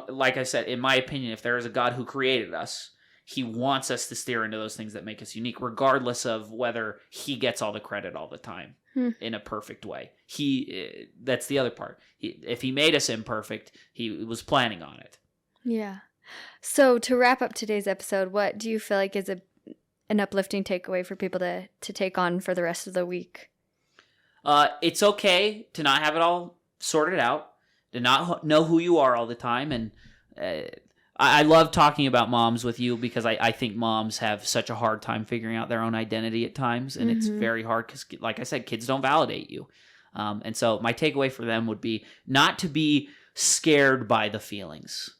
like I said, in my opinion, if there is a God who created us, he wants us to steer into those things that make us unique, regardless of whether he gets all the credit all the time in a perfect way. That's the other part. If he made us imperfect, he was planning on it. Yeah. So to wrap up today's episode, what do you feel like is an uplifting takeaway for people to take on for the rest of the week? It's okay to not have it all sorted out, to not know who you are all the time. And I love talking about moms with you because I think moms have such a hard time figuring out their own identity at times. And it's very hard because, like I said, kids don't validate you. And so my takeaway for them would be not to be scared by the feelings.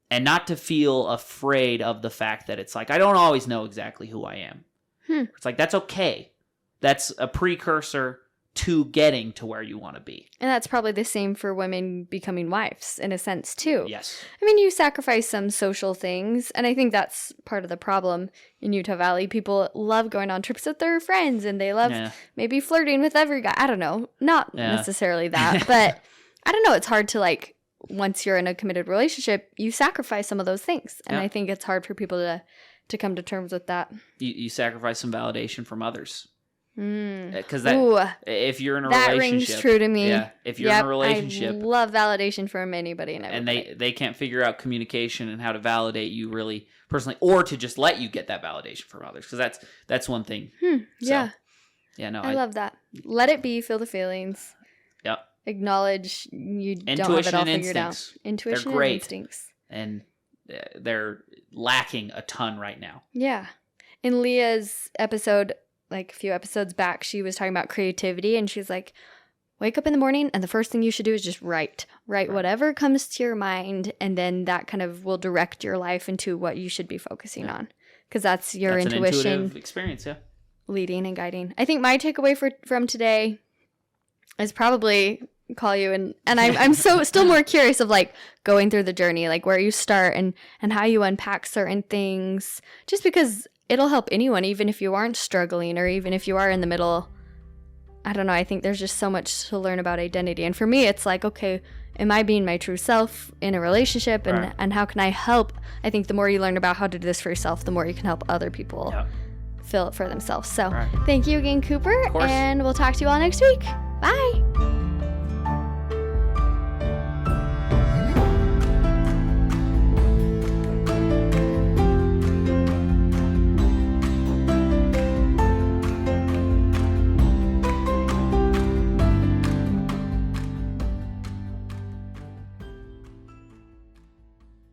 And not to feel afraid of the fact that it's like, I don't always know exactly who I am. It's like, that's okay. That's a precursor to getting to where you want to be. And that's probably the same for women becoming wives, in a sense, too. Yes. I mean, you sacrifice some social things, and I think that's part of the problem in Utah Valley. People love going on trips with their friends, and they love maybe flirting with every guy. I don't know. Not necessarily that, but I don't know. It's hard to, like, once you're in a committed relationship, you sacrifice some of those things. And I think it's hard for people to come to terms with that. You sacrifice some validation from others. Because if you're in a that relationship, rings true to me. Yeah, if you're in a relationship, I love validation from anybody and everybody. And they can't figure out communication and how to validate you really personally, or to just let you get that validation from others. Because that's one thing. Yeah. No, I love that. Let it be. Feel the feelings. Yep. Acknowledge you don't have it all figured out. Intuition and instincts. And they're lacking a ton right now. Yeah. In Leah's episode, like a few episodes back, she was talking about creativity, and she's like, wake up in the morning and the first thing you should do is just write whatever comes to your mind, and then that kind of will direct your life into what you should be focusing on, because that's your intuition. An intuitive experience, leading and guiding. I think my takeaway from today is probably call you and I'm still more curious of like going through the journey, like where you start and how you unpack certain things, just because it'll help anyone, even if you aren't struggling or even if you are in the middle. I don't know. I think there's just so much to learn about identity. And for me, it's like, okay, am I being my true self in a relationship, and how can I help? I think the more you learn about how to do this for yourself, the more you can help other people feel it for themselves. So thank you again, Cooper, and we'll talk to you all next week. Bye.